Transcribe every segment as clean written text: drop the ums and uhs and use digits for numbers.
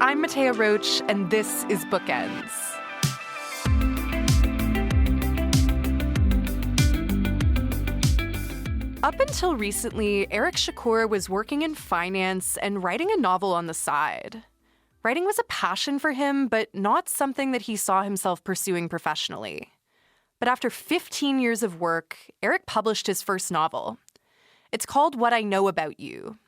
I'm Mattea Roach, and this is Bookends. Up until recently, Eric Chacour was working in finance and writing a novel on the side. Writing was a passion for him, but not something that he saw himself pursuing professionally. But after 15 years of work, Eric published his first novel. It's called What I Know About You.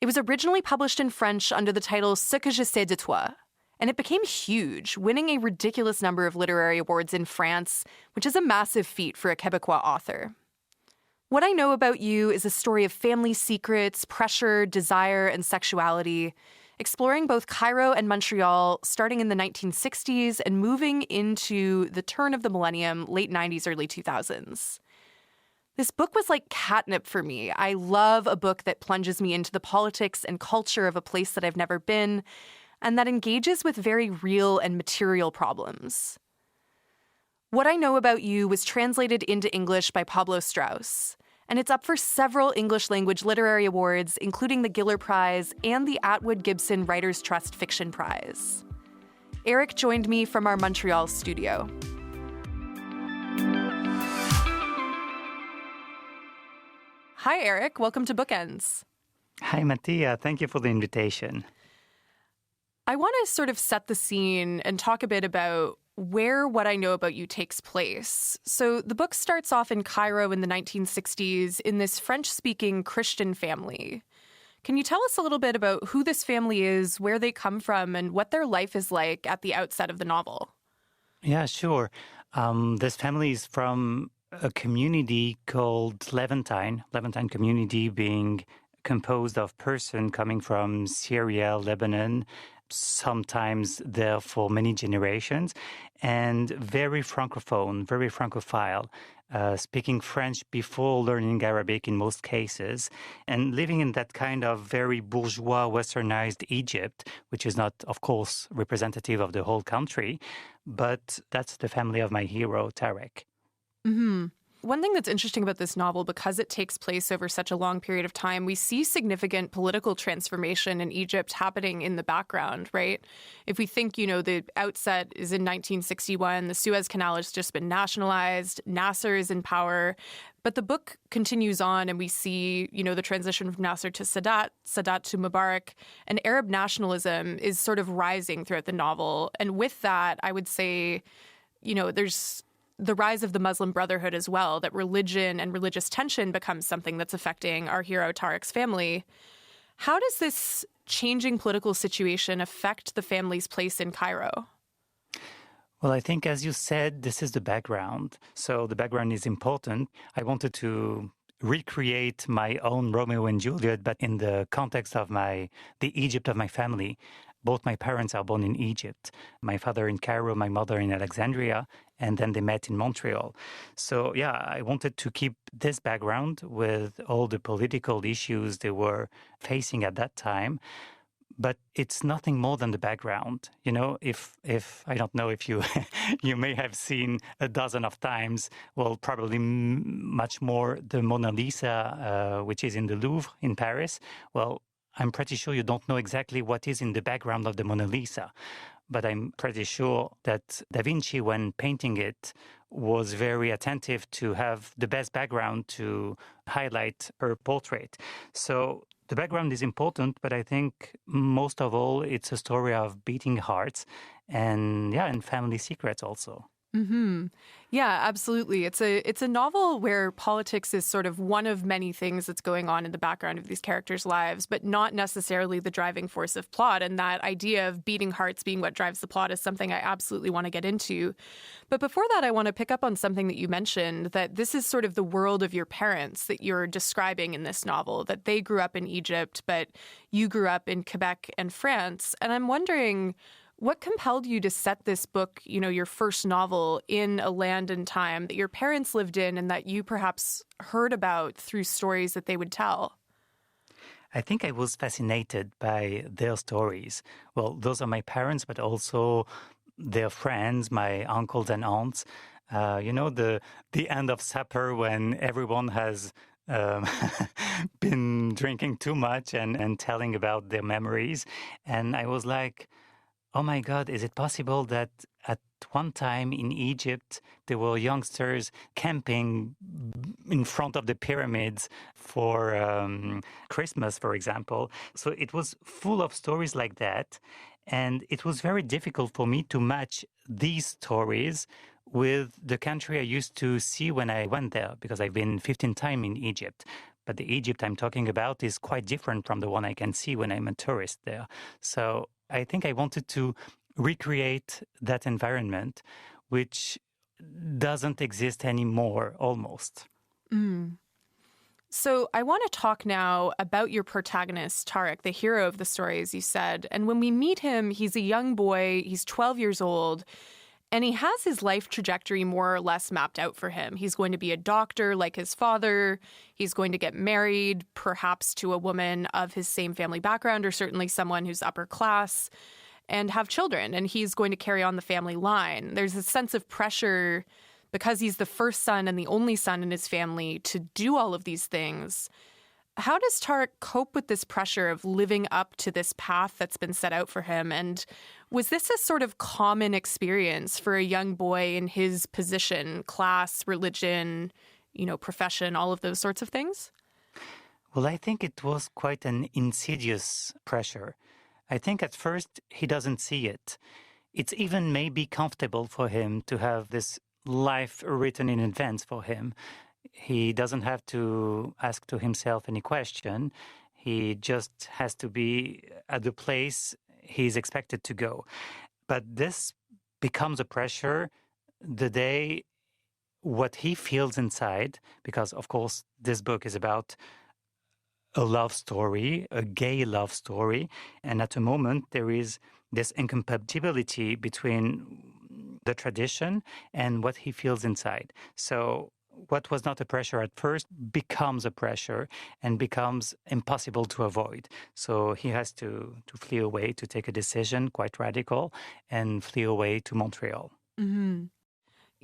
It was originally published in French under the title Ce que je sais de toi, and it became huge, winning a ridiculous number of literary awards in France, which is a massive feat for a Quebecois author. What I Know About You is a story of family secrets, pressure, desire, and sexuality, exploring both Cairo and Montreal starting in the 1960s and moving into the turn of the millennium, late 90s, early 2000s. This book was like catnip for me. I love a book that plunges me into the politics and culture of a place that I've never been, and that engages with very real and material problems. What I Know About You was translated into English by Pablo Strauss, and it's up for several English-language literary awards, including the Giller Prize and the Atwood Gibson Writers' Trust Fiction Prize. Eric joined me from our Montreal studio. Hi, Eric. Welcome to Bookends. Hi, Mattea. Thank you for the invitation. I want to sort of set the scene and talk a bit about where What I Know About You takes place. So the book starts off in Cairo in the 1960s in this French-speaking Christian family. Can you tell us a little bit about who this family is, where they come from, and what their life is like at the outset of the novel? Yeah, sure. This family is from a community called Levantine community being composed of persons coming from Syria, Lebanon, sometimes there for many generations, and very francophone, very francophile, speaking French before learning Arabic in most cases, and living in that kind of very bourgeois, westernized Egypt, which is not, of course, representative of the whole country, but that's the family of my hero, Tarek. Mm-hmm. One thing that's interesting about this novel, because it takes place over such a long period of time, we see significant political transformation in Egypt happening in the background, right? If we think, the outset is in 1961, the Suez Canal has just been nationalized, Nasser is in power, but the book continues on and we see, the transition from Nasser to Sadat to Mubarak, and Arab nationalism is sort of rising throughout the novel. And with that, I would say, there's the rise of the Muslim Brotherhood as well, that religion and religious tension becomes something that's affecting our hero Tarek's family. How does this changing political situation affect the family's place in Cairo? Well, I think, as you said, this is the background. So the background is important. I wanted to recreate my own Romeo and Juliet, but in the context of the Egypt of my family. Both my parents are born in Egypt. My father in Cairo, my mother in Alexandria, and then they met in Montreal. So, yeah, I wanted to keep this background with all the political issues they were facing at that time. But it's nothing more than the background. If I don't know if you you may have seen a dozen of times, well, probably much more, the Mona Lisa, which is in the Louvre in Paris. Well, I'm pretty sure you don't know exactly what is in the background of the Mona Lisa, but I'm pretty sure that Da Vinci, when painting it, was very attentive to have the best background to highlight her portrait. So the background is important, but I think most of all, it's a story of beating hearts and family secrets also. Mm-hmm. Yeah, absolutely. It's a novel where politics is sort of one of many things that's going on in the background of these characters' lives, but not necessarily the driving force of plot. And that idea of beating hearts being what drives the plot is something I absolutely want to get into. But before that, I want to pick up on something that you mentioned, that this is sort of the world of your parents that you're describing in this novel, that they grew up in Egypt, but you grew up in Quebec and France. And I'm wondering, what compelled you to set this book, your first novel, in a land and time that your parents lived in and that you perhaps heard about through stories that they would tell? I think I was fascinated by their stories. Well, those are my parents, but also their friends, my uncles and aunts. The end of supper when everyone has been drinking too much and telling about their memories. And I was like, oh my God, is it possible that at one time in Egypt, there were youngsters camping in front of the pyramids for Christmas, for example? So it was full of stories like that. And it was very difficult for me to match these stories with the country I used to see when I went there, because I've been 15 times in Egypt. But the Egypt I'm talking about is quite different from the one I can see when I'm a tourist there. So I think I wanted to recreate that environment, which doesn't exist anymore, almost. Mm. So I want to talk now about your protagonist, Tarek, the hero of the story, as you said. And when we meet him, he's a young boy, he's 12 years old, and he has his life trajectory more or less mapped out for him. He's going to be a doctor like his father. He's going to get married, perhaps to a woman of his same family background, or certainly someone who's upper class, and have children. And he's going to carry on the family line. There's a sense of pressure because he's the first son and the only son in his family to do all of these things. How does Tarek cope with this pressure of living up to this path that's been set out for him? And was this a sort of common experience for a young boy in his position, class, religion, profession, all of those sorts of things? Well, I think it was quite an insidious pressure. I think at first he doesn't see it. It's even maybe comfortable for him to have this life written in advance for him. He doesn't have to ask to himself any question. He just has to be at the place he's expected to go. But this becomes a pressure the day what he feels inside, because, of course, this book is about a love story, a gay love story. And at the moment, there is this incompatibility between the tradition and what he feels inside. So what was not a pressure at first becomes a pressure and becomes impossible to avoid. So he has to flee away, to take a decision, quite radical, and flee away to Montreal. Mm-hmm.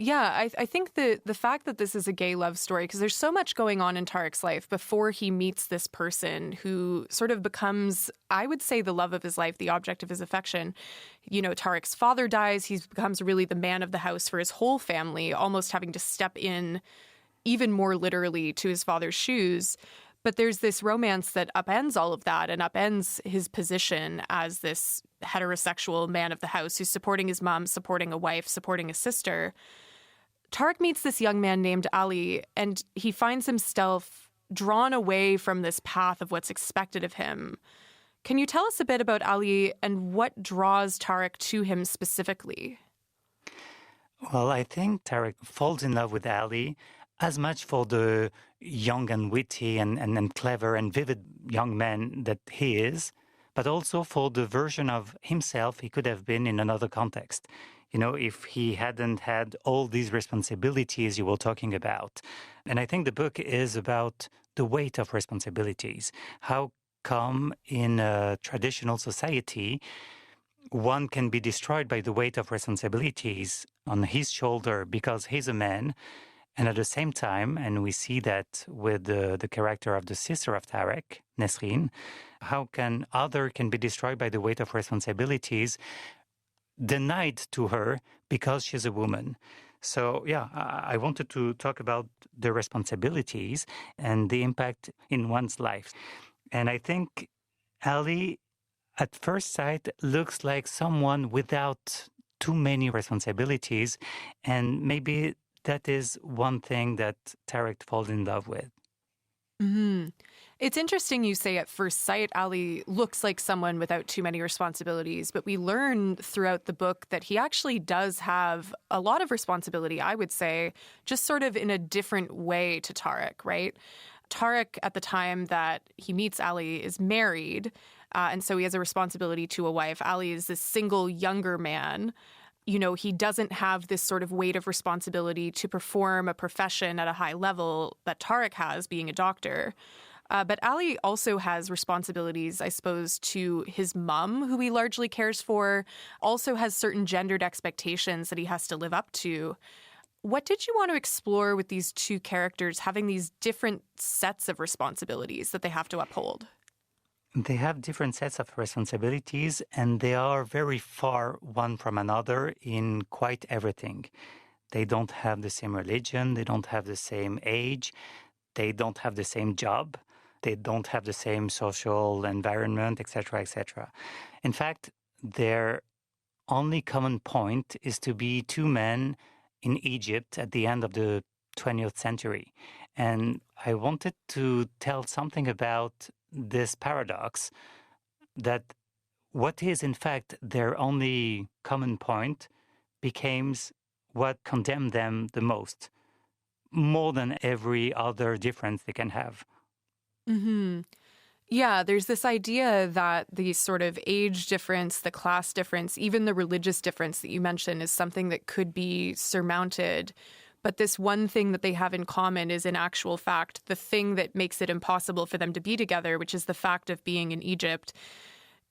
Yeah, I think the fact that this is a gay love story, because there's so much going on in Tarek's life before he meets this person who sort of becomes, I would say, the love of his life, the object of his affection. Tarek's father dies. He becomes really the man of the house for his whole family, almost having to step in even more literally to his father's shoes. But there's this romance that upends all of that and upends his position as this heterosexual man of the house who's supporting his mom, supporting a wife, supporting a sister. Tarek meets this young man named Ali, and he finds himself drawn away from this path of what's expected of him. Can you tell us a bit about Ali and what draws Tarek to him specifically? Well, I think Tarek falls in love with Ali as much for the young and witty and clever and vivid young man that he is, but also for the version of himself he could have been in another context. If he hadn't had all these responsibilities you were talking about. And I think the book is about the weight of responsibilities. How come in a traditional society, one can be destroyed by the weight of responsibilities on his shoulder because he's a man. And at the same time, and we see that with the character of the sister of Tarek, Nesrine, how can other can be destroyed by the weight of responsibilities denied to her because she's a woman. So, I wanted to talk about the responsibilities and the impact in one's life. And I think Ali, at first sight, looks like someone without too many responsibilities. And maybe that is one thing that Tarek falls in love with. Mm-hmm. It's interesting you say at first sight, Ali looks like someone without too many responsibilities, but we learn throughout the book that he actually does have a lot of responsibility, I would say, just sort of in a different way to Tarek, right? Tarek, at the time that he meets Ali, is married, and so he has a responsibility to a wife. Ali is this single younger man. He doesn't have this sort of weight of responsibility to perform a profession at a high level that Tarek has, being a doctor. But Ali also has responsibilities, I suppose, to his mom, who he largely cares for, also has certain gendered expectations that he has to live up to. What did you want to explore with these two characters having these different sets of responsibilities that they have to uphold? They have different sets of responsibilities, and they are very far one from another in quite everything. They don't have the same religion, they don't have the same age, they don't have the same job, they don't have the same social environment, etc., etc. In fact, their only common point is to be two men in Egypt at the end of the 20th century. And I wanted to tell something about this paradox, that what is in fact their only common point becomes what condemned them the most, more than every other difference they can have. Mm-hmm. Yeah, there's this idea that the sort of age difference, the class difference, even the religious difference that you mentioned is something that could be surmounted. But this one thing that they have in common is, in actual fact, the thing that makes it impossible for them to be together, which is the fact of being in Egypt.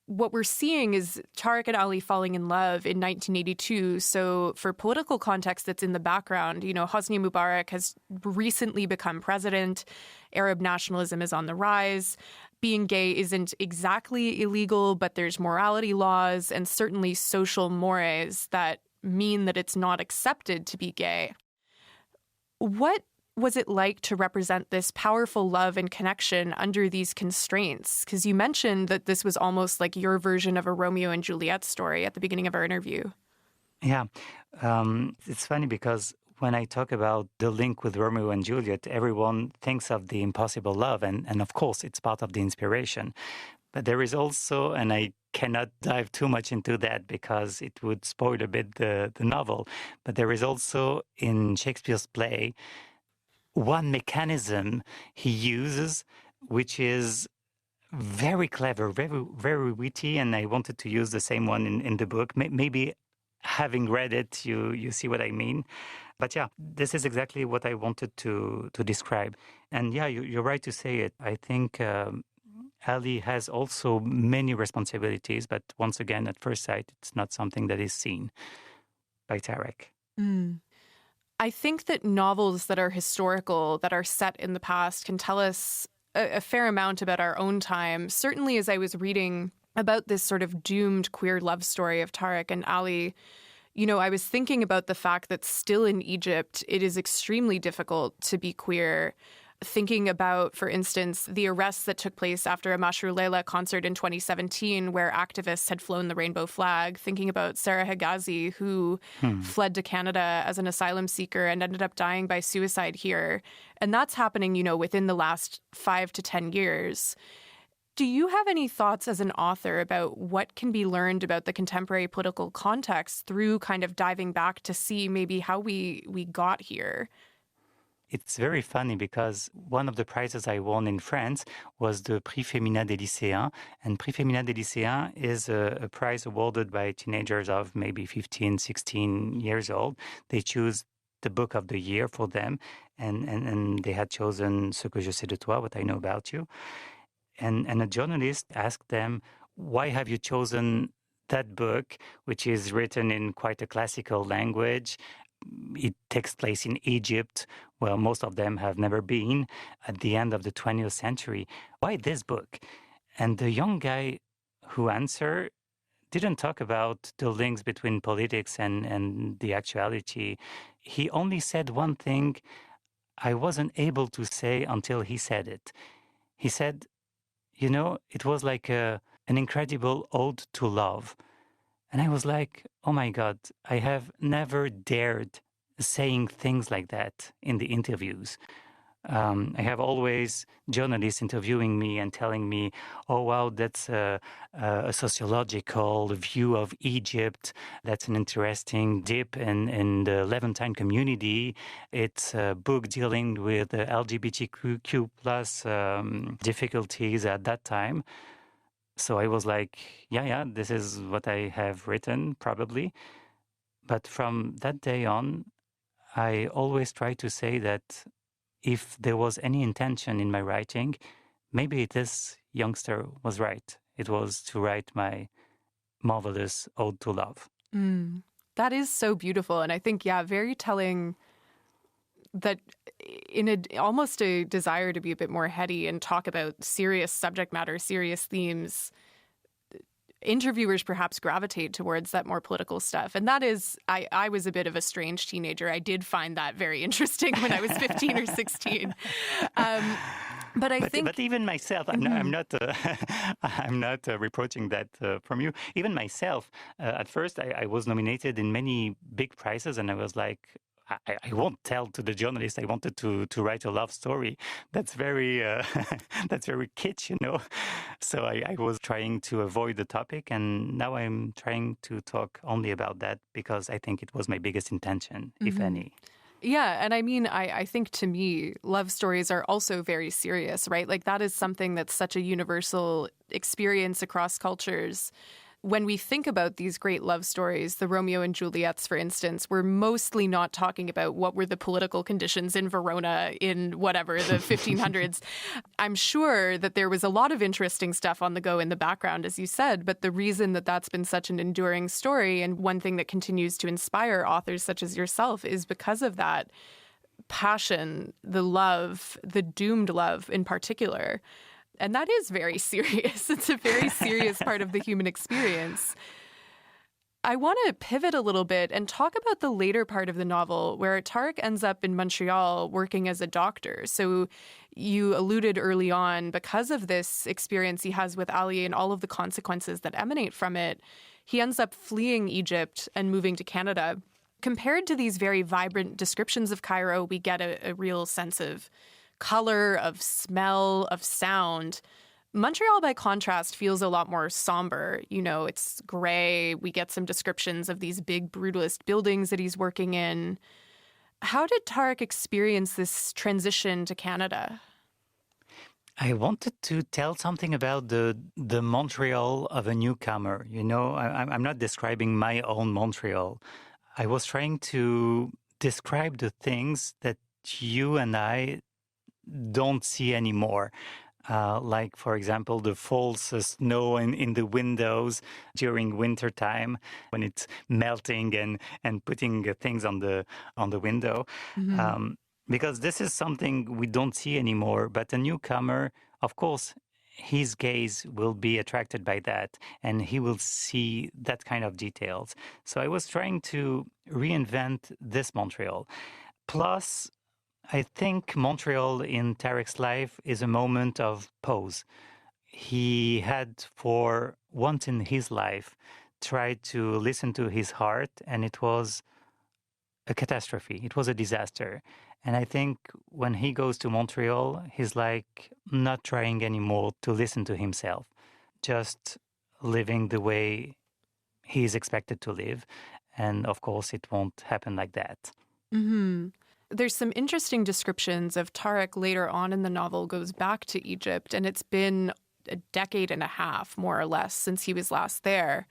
What we're seeing is Tariq and Ali falling in love in 1982. So for political context that's in the background, Hosni Mubarak has recently become president. Arab nationalism is on the rise. Being gay isn't exactly illegal, but there's morality laws and certainly social mores that mean that it's not accepted to be gay. What was it like to represent this powerful love and connection under these constraints? Because you mentioned that this was almost like your version of a Romeo and Juliet story at the beginning of our interview. Yeah, it's funny because when I talk about the link with Romeo and Juliet, everyone thinks of the impossible love, and of course it's part of the inspiration. But there is also, and I cannot dive too much into that because it would spoil a bit the novel, but there is also in Shakespeare's play one mechanism he uses, which is very clever, very, very witty, and I wanted to use the same one in the book. Maybe having read it, you see what I mean. But yeah, this is exactly what I wanted to describe. And yeah, you're right to say it. I think Ali has also many responsibilities, but once again, at first sight, it's not something that is seen by Tariq. Mm. I think that novels that are historical, that are set in the past, can tell us a fair amount about our own time. Certainly, as I was reading about this sort of doomed queer love story of Tariq and Ali, I was thinking about the fact that still in Egypt, it is extremely difficult to be queer. Thinking about, for instance, the arrests that took place after a Mashrou Leila concert in 2017 where activists had flown the rainbow flag. Thinking about Sarah Higazi, who fled to Canada as an asylum seeker and ended up dying by suicide here. And that's happening, within the last 5 to 10 years. Do you have any thoughts as an author about what can be learned about the contemporary political context through kind of diving back to see maybe how we got here? It's very funny because one of the prizes I won in France was the Prix Féminin des Lycéens. And Prix Féminin des Lycéens is a prize awarded by teenagers of maybe 15, 16 years old. They choose the book of the year for them. And they had chosen Ce que je sais de toi, What I Know About You. And a journalist asked them, why have you chosen that book, which is written in quite a classical language? It takes place in Egypt, where most of them have never been, at the end of the 20th century. Why this book? And the young guy who answered didn't talk about the links between politics and the actuality. He only said one thing I wasn't able to say until he said it. He said, it was like an incredible ode to love. And I was like, oh my God, I have never dared saying things like that in the interviews. I have always journalists interviewing me and telling me, oh, wow, that's a sociological view of Egypt. That's an interesting dip in the Levantine community. It's a book dealing with the LGBTQ plus difficulties at that time. So I was like, yeah, this is what I have written, probably. But from that day on, I always try to say that if there was any intention in my writing, maybe this youngster was right. It was to write my marvelous ode to love. That is so beautiful. And I think, very telling that in almost a desire to be a bit more heady and talk about serious subject matter, serious themes, interviewers perhaps gravitate towards that more political stuff. And that is, I was a bit of a strange teenager. I did find that very interesting when I was 15 or 16. But even myself, I'm not I'm not reproaching that from you. Even myself, at first, I was nominated in many big prizes, and I was like, I won't tell to the journalist I wanted to write a love story. That's very that's very kitsch, you know. So I was trying to avoid the topic, and now I'm trying to talk only about that because I think it was my biggest intention, if any. Yeah. And I mean, I think to me, love stories are also very serious, right? Like that is something that's such a universal experience across cultures. When we think about these great love stories, the Romeo and Juliets, for instance, we're mostly not talking about what were the political conditions in Verona in whatever, the 1500s. I'm sure that there was a lot of interesting stuff on the go in the background, as you said, but the reason that that's been such an enduring story and one thing that continues to inspire authors such as yourself is because of that passion, the love, the doomed love in particular. And that is very serious. It's a very serious part of the human experience. I want to pivot a little bit and talk about the later part of the novel where Tarek ends up in Montreal working as a doctor. So you alluded early on, because of this experience he has with Ali and all of the consequences that emanate from it, he ends up fleeing Egypt and moving to Canada. Compared to these very vibrant descriptions of Cairo, we get a real sense of color, of smell, of sound. Montreal, by contrast, feels a lot more somber. You know, it's gray. We get some descriptions of these big brutalist buildings that he's working in. How did Tarek experience this transition to Canada? I wanted to tell something about the Montreal of a newcomer. You know, I'm not describing my own Montreal. I was trying to describe the things that you and I don't see anymore. Like, for example, the false snow in the windows during winter time when it's melting and putting things on the window. Because this is something we don't see anymore. But a newcomer, of course, his gaze will be attracted by that, and he will see that kind of details. So I was trying to reinvent this Montreal. Plus, I think Montreal in Tarek's life is a moment of pause. He had, for once in his life, tried to listen to his heart, and it was a catastrophe. It was a disaster. And I think when he goes to Montreal, he's like not trying anymore to listen to himself, just living the way he is expected to live. And of course, it won't happen like that. Mm-hmm. There's some interesting descriptions of Tarek later on in the novel goes back to Egypt, and it's been a decade and a half, more or less, since he was last there.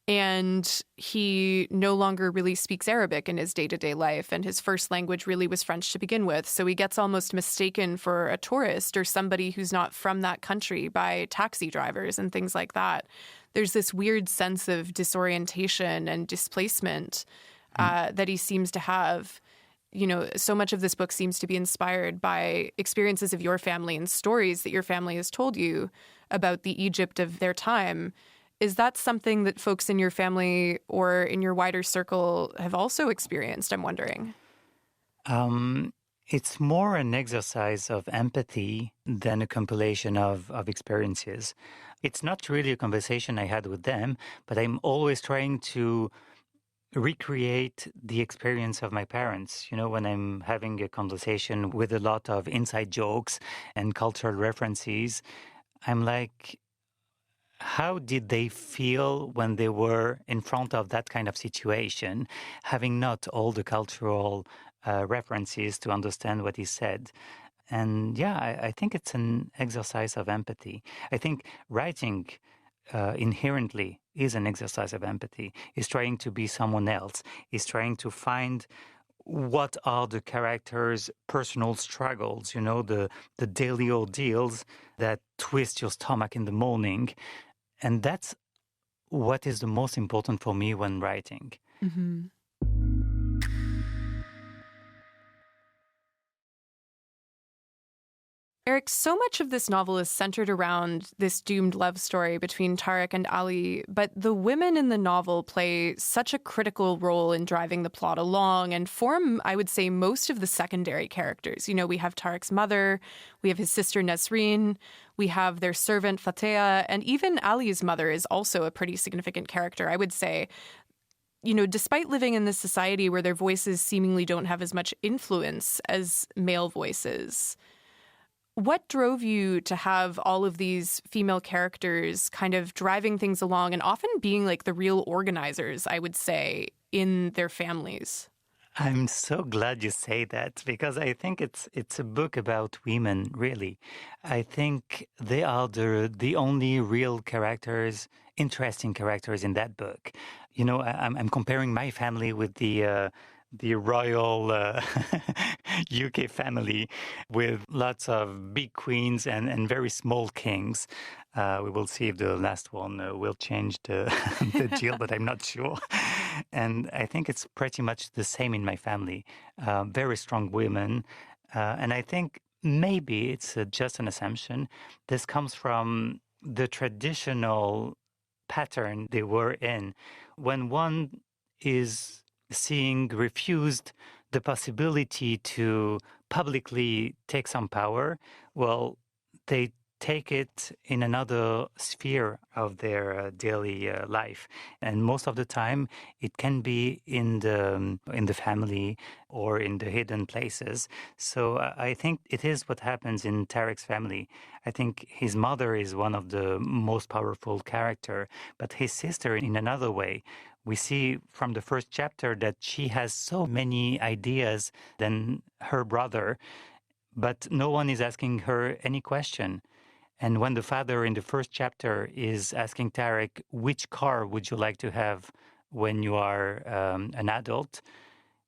And he no longer really speaks Arabic in his day-to-day life, and his first language really was French to begin with. So he gets almost mistaken for a tourist or somebody who's not from that country by taxi drivers and things like that. There's this weird sense of disorientation and displacement that he seems to have. You know, so much of this book seems to be inspired by experiences of your family and stories that your family has told you about the Egypt of their time. Is that something that folks in your family or in your wider circle have also experienced, I'm wondering? It's more an exercise of empathy than a compilation of experiences. It's not really a conversation I had with them, but I'm always trying to recreate the experience of my parents. You know, when I'm having a conversation with a lot of inside jokes and cultural references, I'm like, how did they feel when they were in front of that kind of situation, having not all the cultural references to understand what he said? And yeah, I think it's an exercise of empathy. I think writing inherently is an exercise of empathy, is trying to be someone else, is trying to find what are the characters' personal struggles, you know, the daily ordeals that twist your stomach in the morning. And that's what is the most important for me when writing. Mm-hmm. Eric, so much of this novel is centered around this doomed love story between Tarek and Ali, but the women in the novel play such a critical role in driving the plot along and form, I would say, most of the secondary characters. You know, we have Tarek's mother, we have his sister Nesreen, we have their servant Fatea, and even Ali's mother is also a pretty significant character, I would say. You know, despite living in this society where their voices seemingly don't have as much influence as male voices. What drove you to have all of these female characters kind of driving things along and often being like the real organizers, I would say, in their families? I'm so glad you say that because I think it's a book about women, really. I think they are the only real characters, interesting characters in that book. You know, I'm comparing my family with the royal UK family with lots of big queens and very small kings. We will see if the last one will change the deal, but I'm not sure. And I think it's pretty much the same in my family. Very strong women. And I think maybe it's just an assumption. This comes from the traditional pattern they were in. When one is seeing refused the possibility to publicly take some power, well, they take it in another sphere of their daily life, and most of the time it can be in the family or in the hidden places. So I think it is what happens in Tarek's family. I think his mother is one of the most powerful character, but his sister in another way. We see from the first chapter that she has so many ideas than her brother, but no one is asking her any question. And when the father in the first chapter is asking Tarek, which car would you like to have when you are an adult?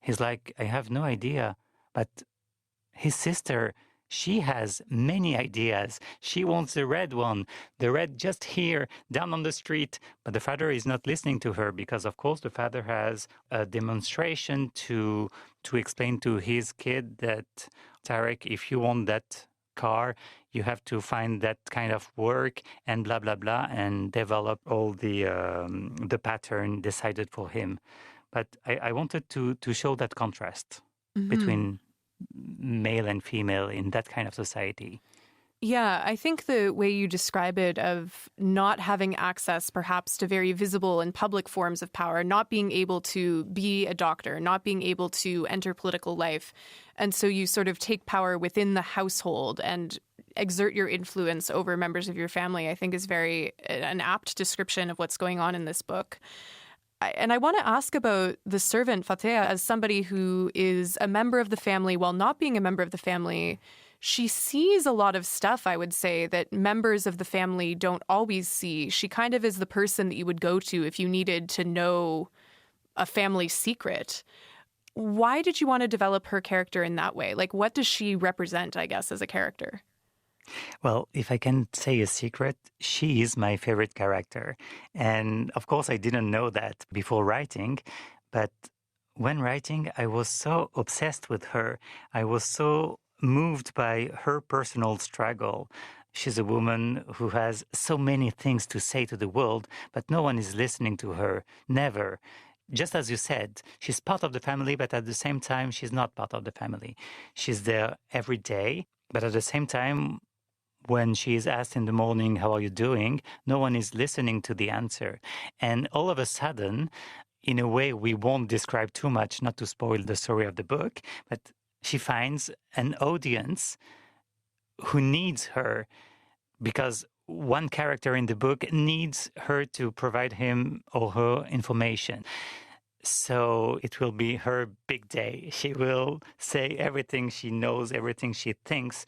He's like, I have no idea. But his sister, she has many ideas. She wants the red one, the red just here, down on the street. But the father is not listening to her because, of course, the father has a demonstration to explain to his kid that, Tarek, if you want that car, you have to find that kind of work and blah, blah, blah, and develop all the pattern decided for him. But I wanted to show that contrast between male and female in that kind of society. Yeah, I think the way you describe it of not having access perhaps to very visible and public forms of power, not being able to be a doctor, not being able to enter political life. And so you sort of take power within the household and exert your influence over members of your family, I think is an apt description of what's going on in this book. And I want to ask about the servant Fatea as somebody who is a member of the family while not being a member of the family. She sees a lot of stuff, I would say, that members of the family don't always see. She kind of is the person that you would go to if you needed to know a family secret. Why did you want to develop her character in that way? Like, what does she represent, I guess, as a character? Well, if I can say a secret, she is my favorite character. And of course, I didn't know that before writing, but when writing, I was so obsessed with her. I was so moved by her personal struggle. She's a woman who has so many things to say to the world, but no one is listening to her. Never. Just as you said, she's part of the family, but at the same time, she's not part of the family. She's there every day, but at the same time, when she is asked in the morning, how are you doing? No one is listening to the answer. And all of a sudden, in a way we won't describe too much, not to spoil the story of the book, but she finds an audience who needs her because one character in the book needs her to provide him or her information. So it will be her big day. She will say everything she knows, everything she thinks,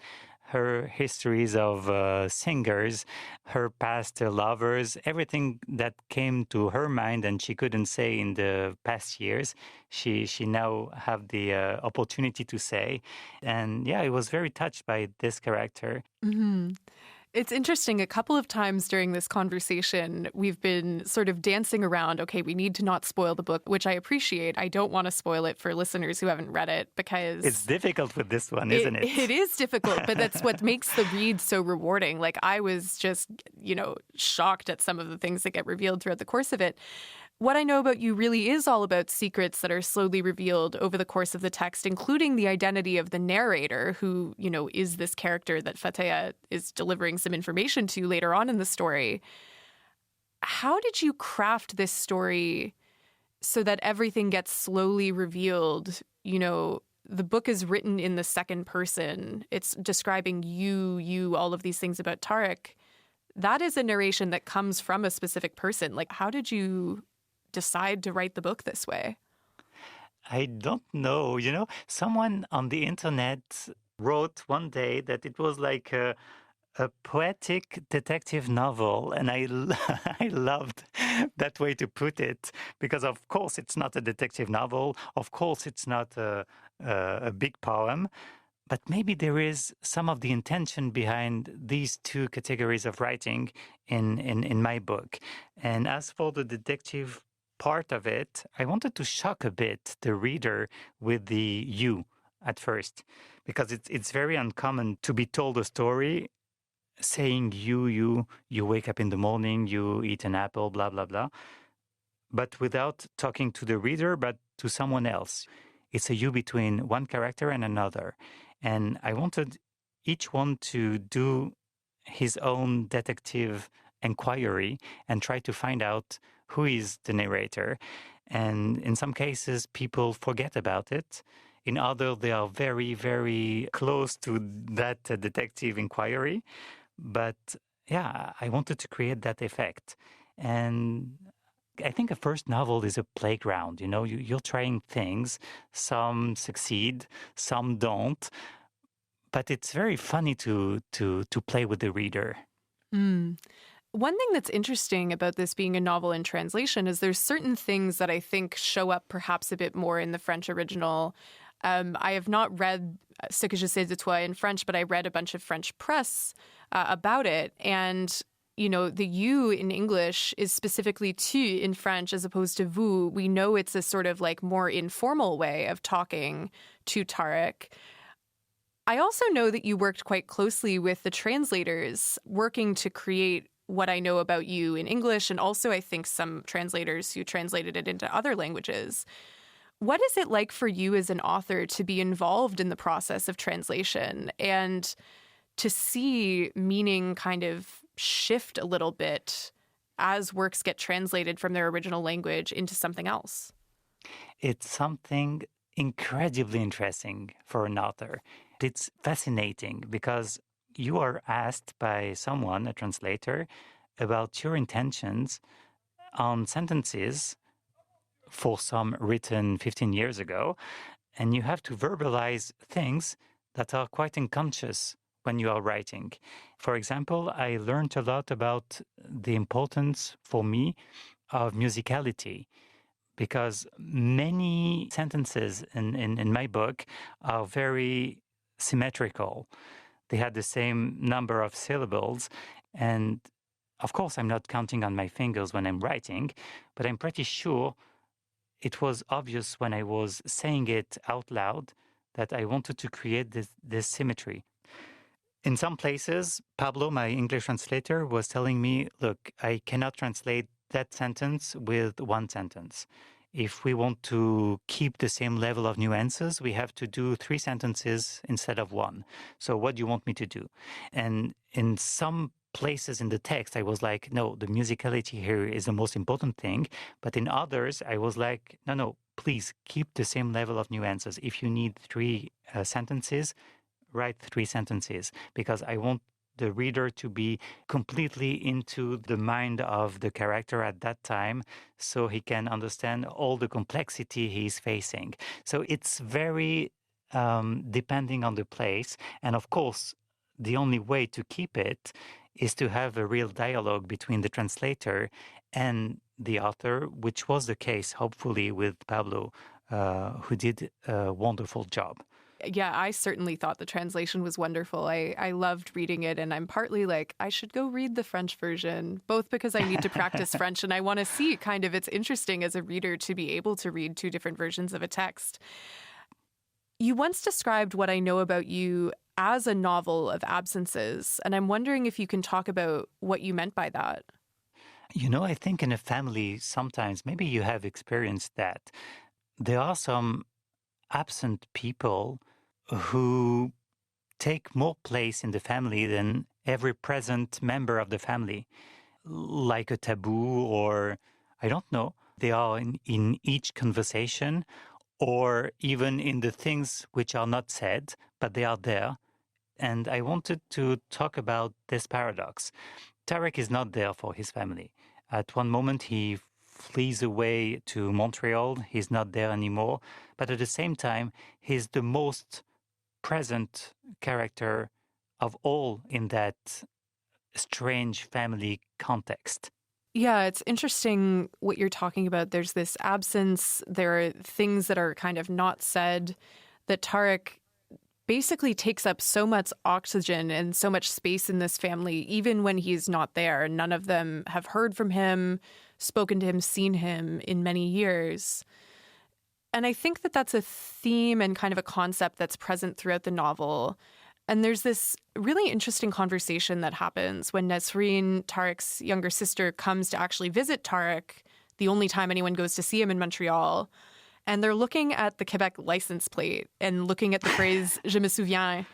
her histories of singers, her past lovers, everything that came to her mind and she couldn't say in the past years, she now have the opportunity to say. And yeah, I was very touched by this character. Mm-hmm. It's interesting. A couple of times during this conversation, we've been sort of dancing around, okay, we need to not spoil the book, which I appreciate. I don't want to spoil it for listeners who haven't read it because... It's difficult with this one, isn't it? It is difficult, but that's what makes the read so rewarding. Like, I was just, shocked at some of the things that get revealed throughout the course of it. What I know about you really is all about secrets that are slowly revealed over the course of the text, including the identity of the narrator, who, is this character that Mattea is delivering some information to later on in the story. How did you craft this story so that everything gets slowly revealed? The book is written in the second person. It's describing you, all of these things about Tarek. That is a narration that comes from a specific person. Like, how did you decide to write the book this way? I don't know. Someone on the internet wrote one day that it was like a poetic detective novel. And I loved that way to put it, because of course it's not a detective novel. Of course it's not a big poem. But maybe there is some of the intention behind these two categories of writing in my book. And as for the detective part of it, I wanted to shock a bit the reader with the you at first, because it's very uncommon to be told a story saying you wake up in the morning, you eat an apple, blah, blah, blah, but without talking to the reader, but to someone else. It's a you between one character and another. And I wanted each one to do his own detective inquiry and try to find out who is the narrator. And in some cases, people forget about it. In others, they are very, very close to that detective inquiry. But yeah, I wanted to create that effect. And I think a first novel is a playground. You're trying things. Some succeed, some don't. But it's very funny to play with the reader. One thing that's interesting about this being a novel in translation is there's certain things that I think show up perhaps a bit more in the French original. I have not read Ce que je sais de toi in French, but I read a bunch of French press about it. And, the you in English is specifically tu in French as opposed to vous. We know it's a sort of like more informal way of talking to Tarek. I also know that you worked quite closely with the translators working to create what I know about you in English, and also I think some translators who translated it into other languages. What is it like for you as an author to be involved in the process of translation and to see meaning kind of shift a little bit as works get translated from their original language into something else? It's something incredibly interesting for an author. It's fascinating because you are asked by someone, a translator, about your intentions on sentences for some written 15 years ago, and you have to verbalize things that are quite unconscious when you are writing. For example, I learned a lot about the importance for me of musicality, because many sentences in my book are very symmetrical. They had the same number of syllables. And of course, I'm not counting on my fingers when I'm writing, but I'm pretty sure it was obvious when I was saying it out loud that I wanted to create this symmetry. In some places, Pablo, my English translator, was telling me, look, I cannot translate that sentence with one sentence. If we want to keep the same level of nuances, we have to do 3 sentences instead of 1. So what do you want me to do? And in some places in the text, I was like, no, the musicality here is the most important thing. But in others, I was like, no, please keep the same level of nuances. If you need 3 sentences, write 3 sentences, because I want the reader to be completely into the mind of the character at that time so he can understand all the complexity he's facing. So it's very depending on the place. And of course, the only way to keep it is to have a real dialogue between the translator and the author, which was the case, hopefully, with Pablo, who did a wonderful job. Yeah, I certainly thought the translation was wonderful. I loved reading it, and I'm partly like, I should go read the French version, both because I need to practice French and I want to see kind of, it's interesting as a reader to be able to read two different versions of a text. You once described What I Know About You as a novel of absences, and I'm wondering if you can talk about what you meant by that. I think in a family, sometimes, maybe you have experienced that, there are some absent people who take more place in the family than every present member of the family, like a taboo, or I don't know. They are in each conversation, or even in the things which are not said, but they are there. And I wanted to talk about this paradox. Tarek is not there for his family. At one moment, he flees away to Montreal. He's not there anymore. But at the same time, he's the most present character of all in that strange family context. Yeah, it's interesting what you're talking about. There's this absence. There are things that are kind of not said, that Tarek basically takes up so much oxygen and so much space in this family, even when he's not there. None of them have heard from him, spoken to him, seen him in many years. And I think that that's a theme and kind of a concept that's present throughout the novel. And there's this really interesting conversation that happens when Nesrine, Tarek's younger sister, comes to actually visit Tarek, the only time anyone goes to see him in Montreal. And they're looking at the Quebec license plate and looking at the phrase, je me souviens,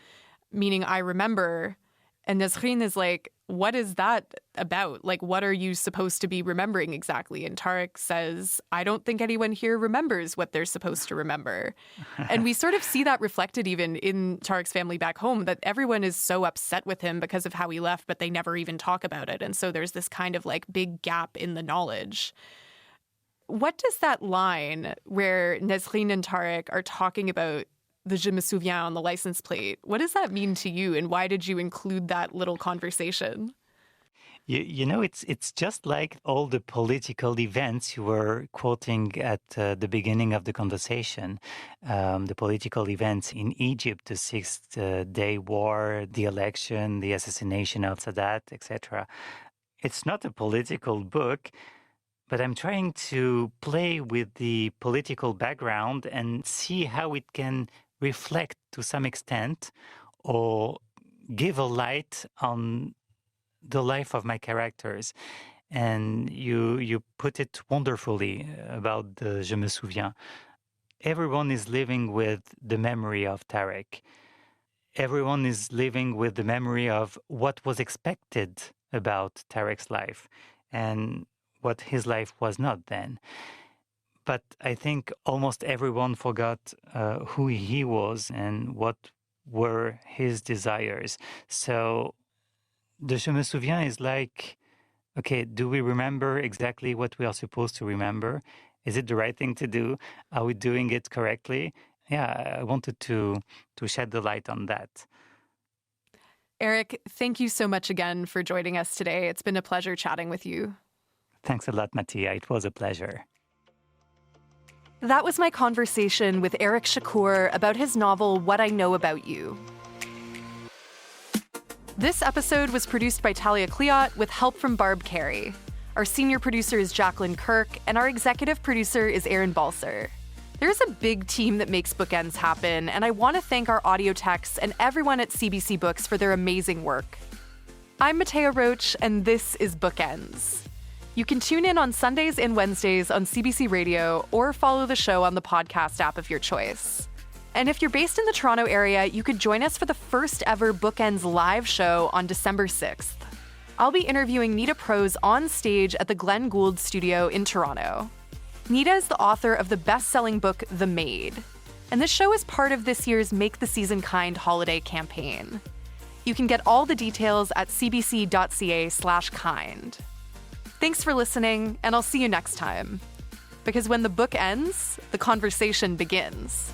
meaning I remember. And Nesrine is like, what is that about? Like, what are you supposed to be remembering exactly? And Tarek says, I don't think anyone here remembers what they're supposed to remember. And we sort of see that reflected even in Tarek's family back home, that everyone is so upset with him because of how he left, but they never even talk about it. And so there's this kind of like big gap in the knowledge. What does that line where Nesrine and Tarek are talking about the je me souviens on the license plate, what does that mean to you, and why did you include that little conversation? It's just like all the political events you were quoting at the beginning of the conversation. The political events in Egypt, the Six-Day War, the election, the assassination of Sadat, etc. It's not a political book, but I'm trying to play with the political background and see how it can reflect to some extent or give a light on the life of my characters. And you put it wonderfully about the Je me souviens. Everyone is living with the memory of Tarek. Everyone is living with the memory of what was expected about Tarek's life and what his life was not then. But I think almost everyone forgot who he was and what were his desires. So the Je me souviens is like, okay, do we remember exactly what we are supposed to remember? Is it the right thing to do? Are we doing it correctly? Yeah, I wanted to shed the light on that. Eric, thank you so much again for joining us today. It's been a pleasure chatting with you. Thanks a lot, Mattea. It was a pleasure. That was my conversation with Eric Chacour about his novel, What I Know About You. This episode was produced by Talia Cleot with help from Barb Carey. Our senior producer is Jacqueline Kirk, and our executive producer is Aaron Balser. There's a big team that makes Bookends happen, and I want to thank our audio techs and everyone at CBC Books for their amazing work. I'm Mattea Roach, and this is Bookends. You can tune in on Sundays and Wednesdays on CBC Radio or follow the show on the podcast app of your choice. And if you're based in the Toronto area, you could join us for the first ever Bookends live show on December 6th. I'll be interviewing Nita Prose on stage at the Glenn Gould Studio in Toronto. Nita is the author of the best-selling book, The Maid. And this show is part of this year's Make the Season Kind holiday campaign. You can get all the details at cbc.ca/kind. Thanks for listening, and I'll see you next time. Because when the book ends, the conversation begins.